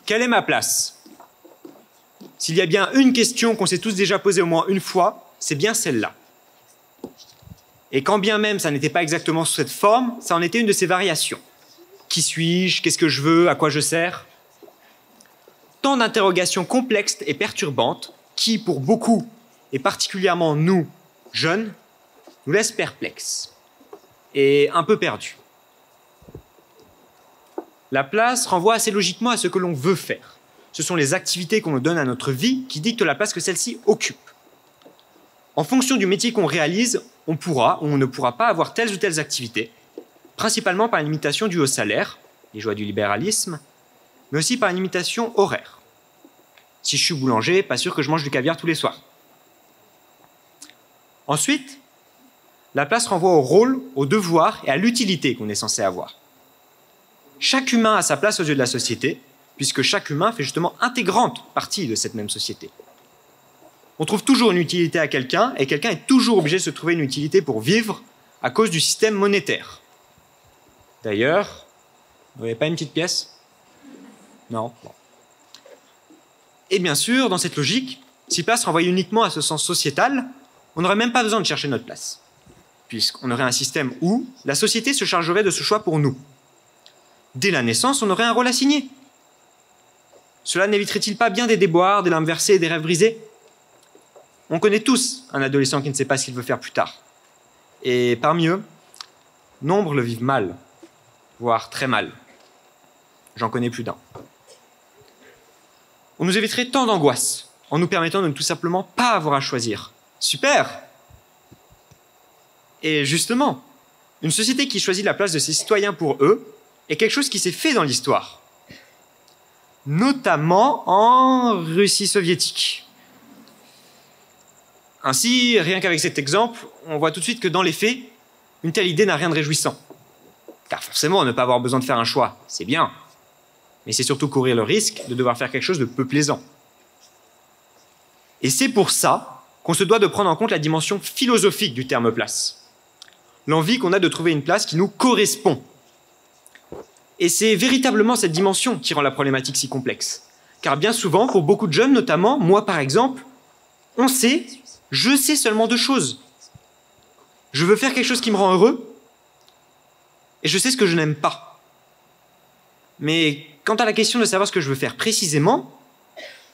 Quelle est ma place? S'il y a bien une question qu'on s'est tous déjà posée au moins une fois, c'est bien celle-là. Et quand bien même ça n'était pas exactement sous cette forme, ça en était une de ses variations. Qui suis-je? Qu'est-ce que je veux? À quoi je sers? Tant d'interrogations complexes et perturbantes qui, pour beaucoup, et particulièrement nous, jeunes, nous laissent perplexes et un peu perdus. La place renvoie assez logiquement à ce que l'on veut faire. Ce sont les activités qu'on nous donne à notre vie qui dictent la place que celle-ci occupe. En fonction du métier qu'on réalise, on pourra ou on ne pourra pas avoir telles ou telles activités, principalement par une limitation due au salaire, les joies du libéralisme, mais aussi par une limitation horaire. Si je suis boulanger, pas sûr que je mange du caviar tous les soirs. Ensuite, la place renvoie au rôle, au devoir et à l'utilité qu'on est censé avoir. Chaque humain a sa place aux yeux de la société, puisque chaque humain fait justement intégrante partie de cette même société. On trouve toujours une utilité à quelqu'un, et quelqu'un est toujours obligé de se trouver une utilité pour vivre à cause du système monétaire. D'ailleurs, vous n'avez pas une petite pièce? Non. Bon. Et bien sûr, dans cette logique, si place renvoyait uniquement à ce sens sociétal, on n'aurait même pas besoin de chercher notre place, puisqu'on aurait un système où la société se chargerait de ce choix pour nous. Dès la naissance, on aurait un rôle assigné. Cela n'éviterait-il pas bien des déboires, des larmes versées et des rêves brisés? On connaît tous un adolescent qui ne sait pas ce qu'il veut faire plus tard. Et parmi eux, nombre le vivent mal, voire très mal. J'en connais plus d'un. On nous éviterait tant d'angoisse en nous permettant de ne tout simplement pas avoir à choisir. Super! Et justement, une société qui choisit la place de ses citoyens pour eux est quelque chose qui s'est fait dans l'histoire, notamment en Russie soviétique. Ainsi, rien qu'avec cet exemple, on voit tout de suite que dans les faits, une telle idée n'a rien de réjouissant. Car forcément, ne pas avoir besoin de faire un choix, c'est bien. Mais c'est surtout courir le risque de devoir faire quelque chose de peu plaisant. Et c'est pour ça qu'on se doit de prendre en compte la dimension philosophique du terme place. L'envie qu'on a de trouver une place qui nous correspond. Et c'est véritablement cette dimension qui rend la problématique si complexe. Car bien souvent, pour beaucoup de jeunes notamment, moi par exemple, je sais seulement deux choses. Je veux faire quelque chose qui me rend heureux, et je sais ce que je n'aime pas. Mais quant à la question de savoir ce que je veux faire précisément,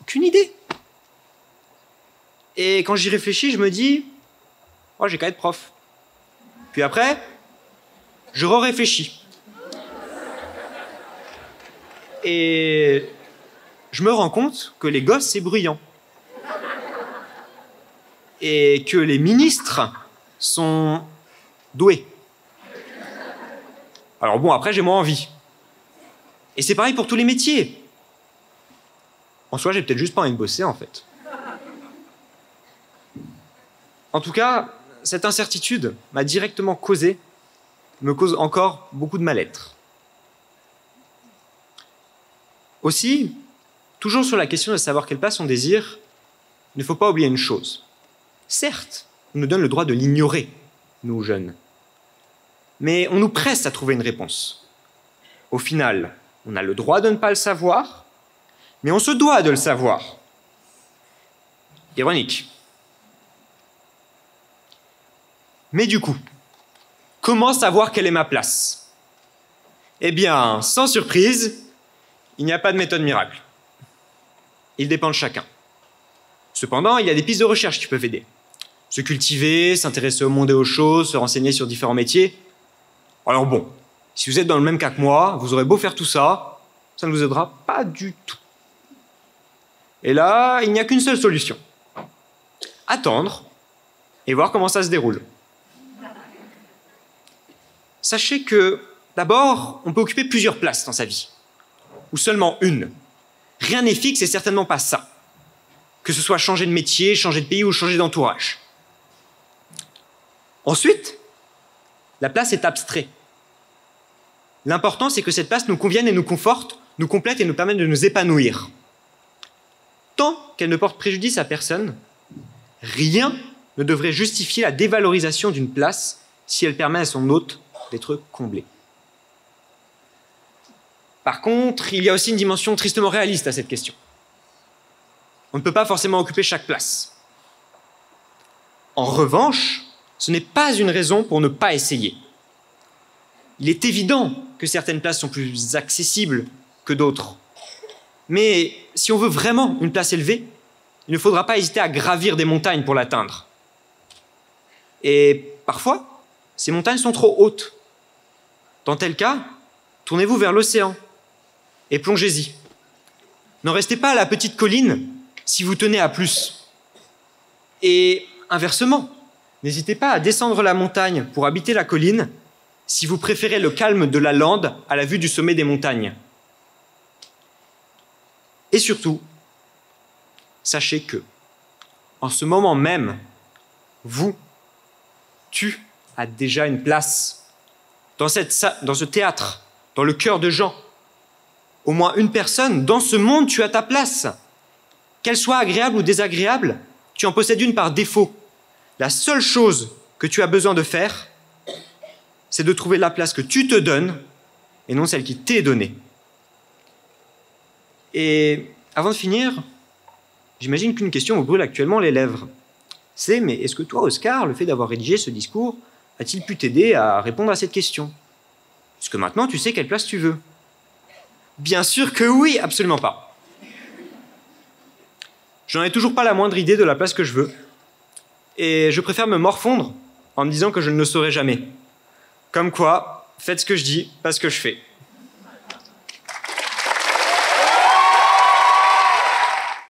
aucune idée. Et quand j'y réfléchis, je me dis, oh, j'ai qu'à être prof. Puis après, je réfléchis. Et je me rends compte que les gosses, c'est bruyant. Et que les ministres sont doués. Alors bon, après, j'ai moins envie. Et c'est pareil pour tous les métiers. En soi, j'ai peut-être juste pas envie de bosser, en fait. En tout cas, cette incertitude m'a directement me cause encore beaucoup de mal-être. Aussi, toujours sur la question de savoir quelle place on désire, il ne faut pas oublier une chose. Certes, on nous donne le droit de l'ignorer, nous jeunes. Mais on nous presse à trouver une réponse. Au final, on a le droit de ne pas le savoir, mais on se doit de le savoir. Ironique. Mais du coup, comment savoir quelle est ma place? Eh bien, sans surprise, il n'y a pas de méthode miracle. Il dépend de chacun. Cependant, il y a des pistes de recherche qui peuvent aider. Se cultiver, s'intéresser au monde et aux choses, se renseigner sur différents métiers. Alors bon, si vous êtes dans le même cas que moi, vous aurez beau faire tout ça, ça ne vous aidera pas du tout. Et là, il n'y a qu'une seule solution. Attendre et voir comment ça se déroule. Sachez que, d'abord, on peut occuper plusieurs places dans sa vie. Ou seulement une. Rien n'est fixe et certainement pas ça. Que ce soit changer de métier, changer de pays ou changer d'entourage. Ensuite, la place est abstraite. L'important, c'est que cette place nous convienne et nous conforte, nous complète et nous permette de nous épanouir. Tant qu'elle ne porte préjudice à personne, rien ne devrait justifier la dévalorisation d'une place si elle permet à son hôte d'être comblé. Par contre, il y a aussi une dimension tristement réaliste à cette question. On ne peut pas forcément occuper chaque place. En revanche, ce n'est pas une raison pour ne pas essayer. Il est évident que certaines places sont plus accessibles que d'autres. Mais si on veut vraiment une place élevée, il ne faudra pas hésiter à gravir des montagnes pour l'atteindre. Et parfois, ces montagnes sont trop hautes. Dans tel cas, tournez-vous vers l'océan et plongez-y. N'en restez pas à la petite colline si vous tenez à plus. Et inversement, n'hésitez pas à descendre la montagne pour habiter la colline si vous préférez le calme de la lande à la vue du sommet des montagnes. Et surtout, sachez que, en ce moment même, tu as déjà une place dans ce théâtre, dans le cœur de Jean. Au moins une personne, dans ce monde, tu as ta place. Qu'elle soit agréable ou désagréable, tu en possèdes une par défaut. La seule chose que tu as besoin de faire, c'est de trouver la place que tu te donnes et non celle qui t'est donnée. Et avant de finir, j'imagine qu'une question vous brûle actuellement les lèvres. Mais est-ce que toi, Oscar, le fait d'avoir rédigé ce discours, a-t-il pu t'aider à répondre à cette question? Est-ce que maintenant tu sais quelle place tu veux? Bien sûr que oui, absolument pas. Je n'en ai toujours pas la moindre idée de la place que je veux. Et je préfère me morfondre en me disant que je ne le saurai jamais. Comme quoi, faites ce que je dis, pas ce que je fais.